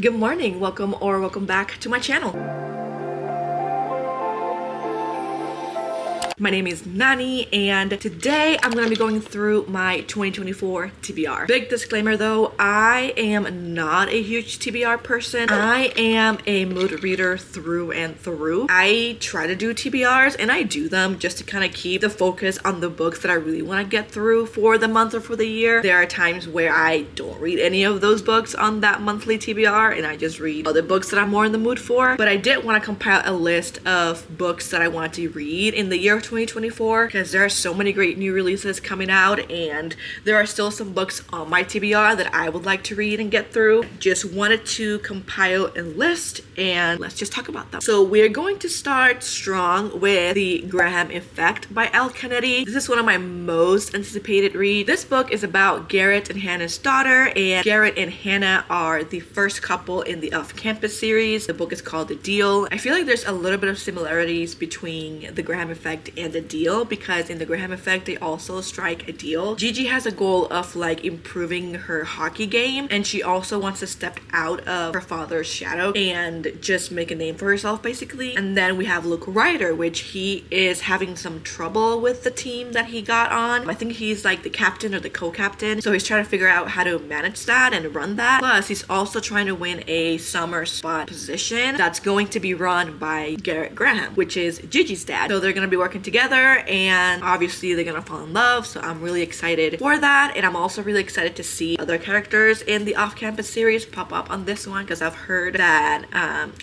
Good morning, welcome back to my channel. My name is Nani, and today I'm going to be going through my 2024 TBR. Big disclaimer though, I am not a huge TBR person. I am a mood reader through and through. I try to do TBRs and I do them just to kind of keep the focus on the books that I really want to get through for the month or for the year. There are times where I don't read any of those books on that monthly TBR and I just read other books that I'm more in the mood for. But I did want to compile a list of books that I wanted to read in the year of 2024 because there are so many great new releases coming out and there are still some books on my TBR that I would like to read and get through. Just wanted to compile a list and let's just talk about them. So we're going to start strong with The Graham Effect by Elle Kennedy. This is one of my most anticipated reads. This book is about Garrett and Hannah's daughter, and Garrett and Hannah are the first couple in the Off-Campus series. The book is called The Deal. I feel like there's a little bit of similarities between The Graham Effect and The Deal because in The Graham Effect they also strike a deal. Gigi has a goal of like improving her hockey game, and she also wants to step out of her father's shadow and just make a name for herself basically. And then we have Luke Ryder, which he is having some trouble with the team that he got on. I think he's like the captain or the co-captain, so he's trying to figure out how to manage that and run that. Plus he's also trying to win a summer spot position that's going to be run by Garrett Graham, which is Gigi's dad. So they're going to be working together and obviously they're going to fall in love, so I'm really excited for that. And I'm also really excited to see other characters in the Off-Campus series pop up on this one because I've heard that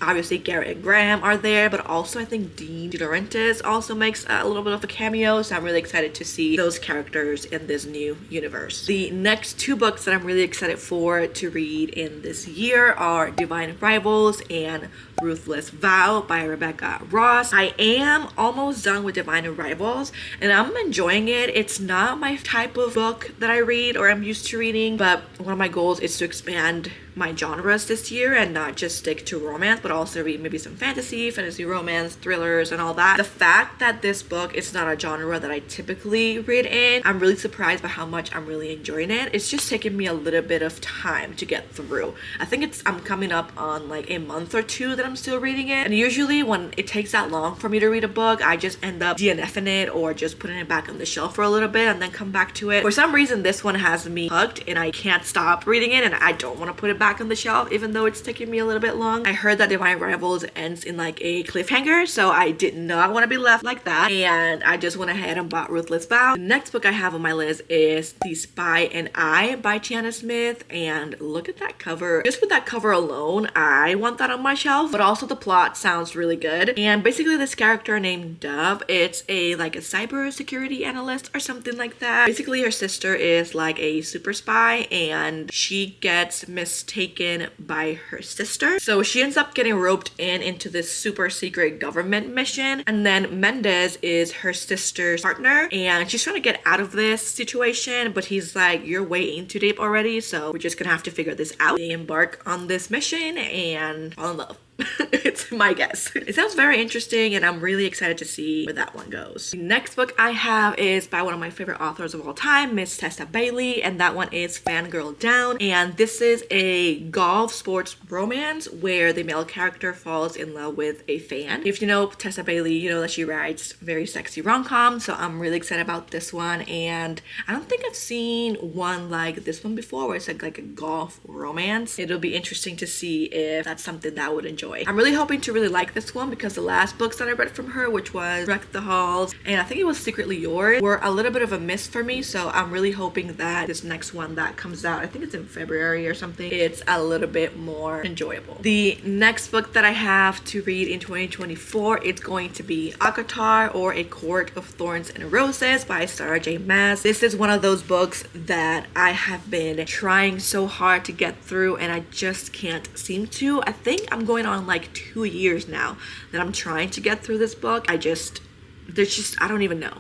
obviously Garrett and Graham are there, but also I think Dean De Laurentiis also makes a little bit of a cameo, so I'm really excited to see those characters in this new universe. The next two books that I'm really excited for to read in this year are Divine Rivals and Ruthless Vow by Rebecca Ross. I am almost done with Divine Rivals and I'm enjoying it. It's not my type of book that I read or I'm used to reading, but one of my goals is to expand my genres this year and not just stick to romance, but also read maybe some fantasy romance, thrillers and all that. The fact that this book is not a genre that I typically read in, I'm really surprised by how much I'm really enjoying it. It's just taking me a little bit of time to get through. I think I'm coming up on like a month or two that I'm still reading it, and usually when it takes that long for me to read a book, I just end up DNFing it or just putting it back on the shelf for a little bit and then come back to it. For some reason this one has me hooked and I can't stop reading it and I don't want to put it back on the shelf even though it's taking me a little bit long. I heard that Divine Rivals ends in like a cliffhanger, so I did not want to be left like that and I just went ahead and bought Ruthless Vow. The next book I have on my list is The Spy and I by Tiana Smith, and look at that cover. Just with that cover alone, I want that on my shelf, but also the plot sounds really good. And basically this character named Dove, it's a cyber security analyst or something like that. Basically her sister is like a super spy and she gets mistaken by her sister, so she ends up getting roped into this super secret government mission, and then Mendez is her sister's partner and she's trying to get out of this situation, but he's like, you're way in too deep already, so we're just gonna have to figure this out. They embark on this mission and fall in love. It's my guess. It sounds very interesting and I'm really excited to see where that one goes. The next book I have is by one of my favorite authors of all time, Miss Tessa Bailey, and that one is Fangirl Down, and this is a golf sports romance where the male character falls in love with a fan. If you know Tessa Bailey, you know that she writes very sexy rom-coms, so I'm really excited about this one, and I don't think I've seen one like this one before where it's like a golf romance. It'll be interesting to see if that's something that I would enjoy. I'm really hoping to really like this one because the last books that I read from her, which was Wreck the Halls and I think it was Secretly Yours, were a little bit of a miss for me, so I'm really hoping that this next one that comes out, I think it's in February or something, it's a little bit more enjoyable. The next book that I have to read in 2024, it's going to be ACOTAR or A Court of Thorns and Roses by Sara J. Maas. This is one of those books that I have been trying so hard to get through and I just can't seem to. I think I'm going on like 2 years now that I'm trying to get through this book. I don't even know.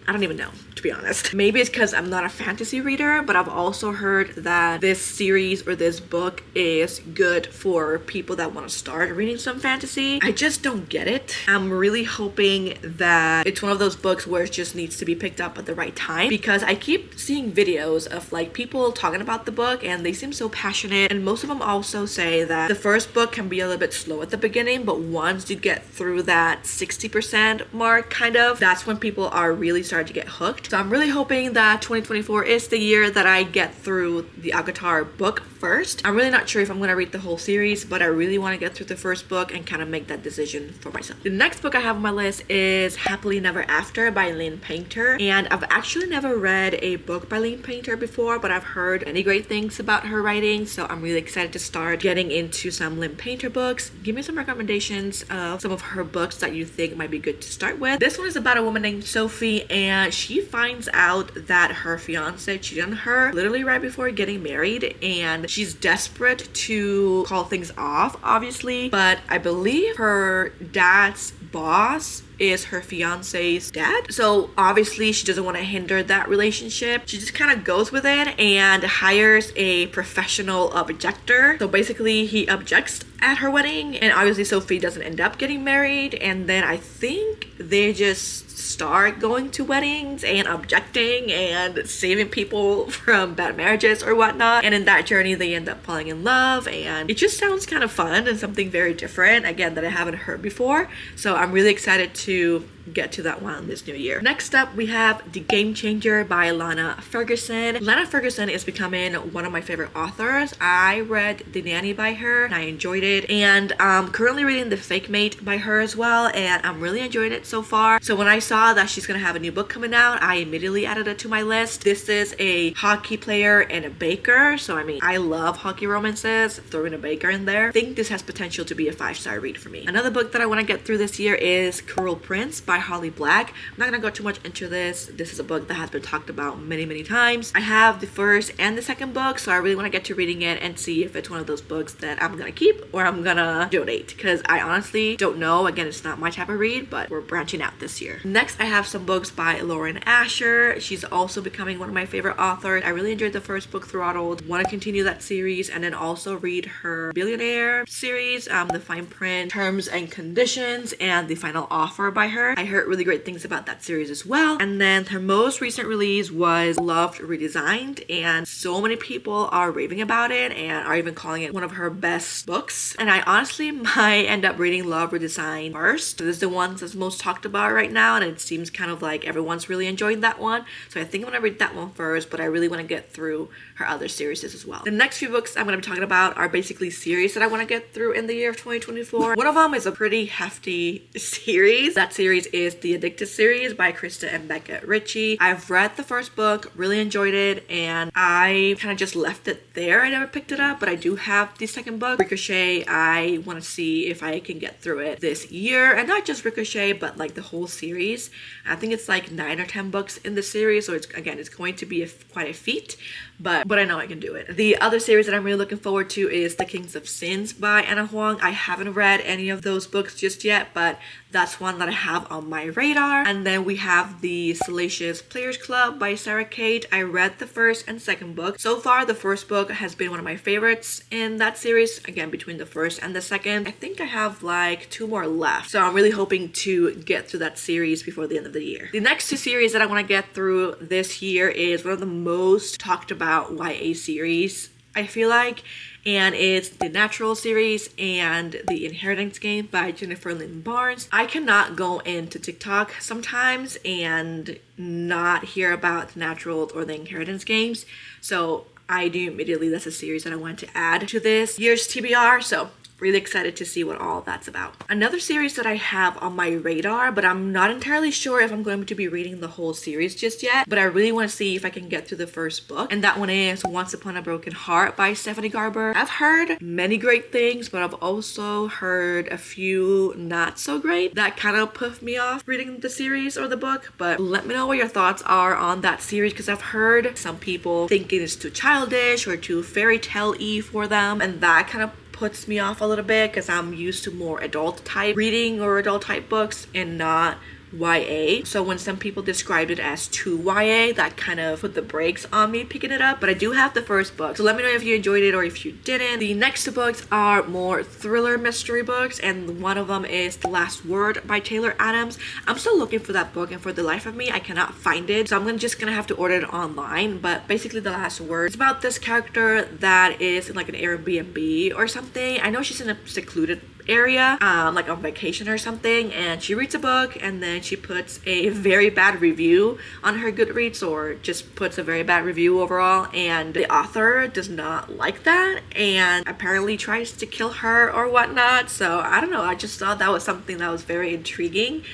I don't even know, to be honest. Maybe it's because I'm not a fantasy reader, but I've also heard that this series or this book is good for people that want to start reading some fantasy. I just don't get it. I'm really hoping that it's one of those books where it just needs to be picked up at the right time, because I keep seeing videos of like people talking about the book and they seem so passionate, and most of them also say that the first book can be a little bit slow at the beginning, but once you get through that 60% mark kind of, that's when people are really starting to get hooked. So I'm really hoping that 2024 is the year that I get through the ACOTAR book first. I'm really not sure if I'm going to read the whole series, but I really want to get through the first book and kind of make that decision for myself. The next book I have on my list is Happily Never After by Lynn Painter, and I've actually never read a book by Lynn Painter before, but I've heard many great things about her writing, so I'm really excited to start getting into some Lynn Painter books. Give me some recommendations of some of her books that you think might be good to start with. This one is about a woman named Sophie, and she finds out that her fiance cheated on her literally right before getting married, and she's desperate to call things off, obviously, but I believe her dad's boss is her fiance's dad, so obviously she doesn't want to hinder that relationship. She just kind of goes with it and hires a professional objector. So basically he objects at her wedding, and obviously Sophie doesn't end up getting married, and then I think they just start going to weddings and objecting and saving people from bad marriages or whatnot, and in that journey they end up falling in love, and it just sounds kind of fun and something very different, again, that I haven't heard before. So I'm really excited to get to that one this new year. Next up, we have The Game Changer by Lana Ferguson. Lana Ferguson is becoming one of my favorite authors. I read The Nanny by her and I enjoyed it, and I'm currently reading The Fake Mate by her as well, and I'm really enjoying it so far. So when I saw that she's gonna have a new book coming out, I immediately added it to my list. This is a hockey player and a baker, so I mean, I love hockey romances. Throwing a baker in there, I think this has potential to be a 5-star read for me. Another book that I want to get through this year is Cruel Prince by Holly Black. I'm not gonna go too much into this. This is a book that has been talked about many times. I have the first and the second book, so I really want to get to reading it and see if it's one of those books that I'm gonna keep or I'm gonna donate, because I honestly don't know. Again, it's not my type of read, but we're branching out this year. Next, I have some books by Lauren Asher. She's also becoming one of my favorite authors. I really enjoyed the first book, Throttled. Want to continue that series and then also read her Billionaire series, The Fine Print, Terms and Conditions, and The Final Offer by her. I heard really great things about that series as well. And then her most recent release was Loved Redesigned, and so many people are raving about it and are even calling it one of her best books. And I honestly might end up reading Love Redesigned first. This is the one that's most talked about right now, and it seems kind of like everyone's really enjoying that one. So I think I'm gonna read that one first, but I really want to get through her other series as well. The next few books I'm gonna be talking about are basically series that I want to get through in the year of 2024. One of them is a pretty hefty series. That series is the Addicted series by Krista and Becca Ritchie. I've read the first book, really enjoyed it, and I kind of just left it there. I never picked it up, but I do have the second book, Ricochet. I want to see if I can get through it this year, and not just Ricochet, but like the whole series. I think it's like 9 or 10 books in the series, so it's going to be quite a feat, but I know I can do it. The other series that I'm really looking forward to is The Kings of Sins by Huang. I haven't read any of those books just yet, but that's one that I have on my radar. And then we have the Salacious Players Club by Sara Cate. I read the first and second book. So far, the first book has been one of my favorites in that series. Again, between the first and the second, I think I have like 2 more left. So I'm really hoping to get through that series before the end of the year. The next 2 series that I want to get through this year is one of the most talked about YA series, I feel like, and it's the Natural series and The Inheritance Game by Jennifer Lynn Barnes. I cannot go into TikTok sometimes and not hear about The Natural or The Inheritance Games, so I knew immediately that's a series that I want to add to this year's TBR, so really excited to see what all that's about. Another series that I have on my radar, but I'm not entirely sure if I'm going to be reading the whole series just yet, but I really want to see if I can get through the first book, and that one is Once Upon a Broken Heart by Stephanie Garber. I've heard many great things, but I've also heard a few not so great that kind of put me off reading the series or the book. But let me know what your thoughts are on that series, because I've heard some people thinking it's too childish or too fairy tale-y for them, and that kind of puts me off a little bit because I'm used to more adult type reading or adult type books and not YA. So when some people described it as too YA, that kind of put the brakes on me picking it up. But I do have the first book, so let me know if you enjoyed it or if you didn't. The next two books are more thriller mystery books, and one of them is The Last Word by Taylor Adams. I'm still looking for that book, and for the life of me I cannot find it, so I'm just gonna have to order it online. But basically, The Last Word is about this character that is in like an Airbnb or something. I know she's in a secluded area, like on vacation or something, and she reads a book and then she puts a very bad review on her Goodreads, or just puts a very bad review overall, and the author does not like that and apparently tries to kill her or whatnot. So I don't know, I just thought that was something that was very intriguing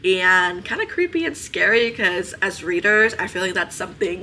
and kind of creepy and scary, because as readers I feel like that's something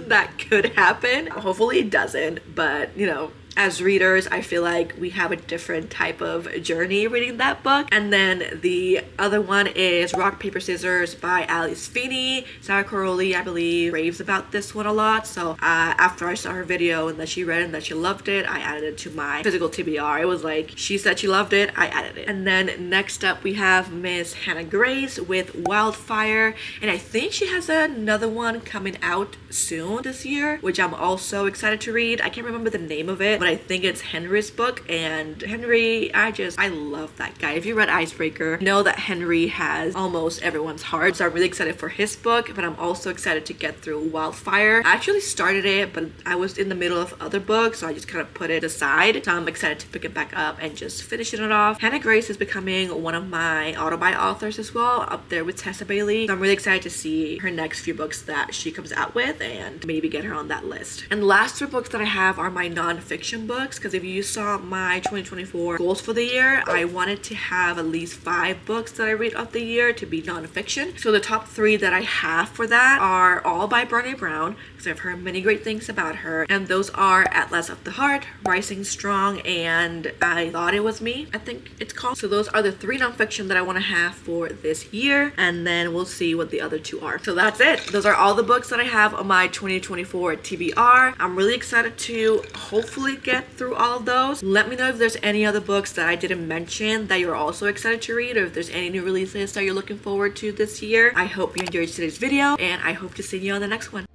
that could happen. Hopefully it doesn't, but you know, as readers I feel like we have a different type of journey reading that book. And then the other one is Rock Paper Scissors by Alice Feeney. Sarah Crowley, I believe, raves about this one a lot, so after I saw her video and that she read it and that she loved it, I added it to my physical TBR. It was like, she said she loved it, I added it. And then next up we have Miss Hannah Grace with Wildfire, and I think she has another one coming out soon this year, which I'm also excited to read. I can't remember the name of it, but I think it's Henry's book, and Henry, I love that guy. If you read Icebreaker, you know that Henry has almost everyone's heart, so I'm really excited for his book. But I'm also excited to get through Wildfire. I actually started it, but I was in the middle of other books, so I just kind of put it aside. So I'm excited to pick it back up and just finishing it off. Hannah Grace is becoming one of my auto-buy authors as well, up there with Tessa Bailey. So I'm really excited to see her next few books that she comes out with and maybe get her on that list. And the last three books that I have are my non-fiction books, because if you saw my 2024 goals for the year, I wanted to have at least 5 books that I read of the year to be non-fiction. So the top 3 that I have for that are all by Brene Brown, because I've heard many great things about her, and those are Atlas of the Heart, Rising Strong, and I Thought It Was Me, I think it's called. So those are the 3 non-fiction that I want to have for this year, and then we'll see what the other 2 are. So that's it. Those are all the books that I have on my 2024 TBR. I'm really excited to hopefully get through all of those. Let me know if there's any other books that I didn't mention that you're also excited to read, or if there's any new releases that you're looking forward to this year. I hope you enjoyed today's video, and I hope to see you on the next one.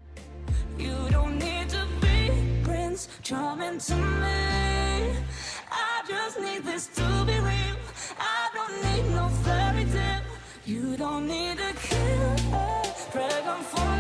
You don't need to be Prince Charming to me. I just need this to be real. I don't need no fairy tale. You don't need a killer dragon for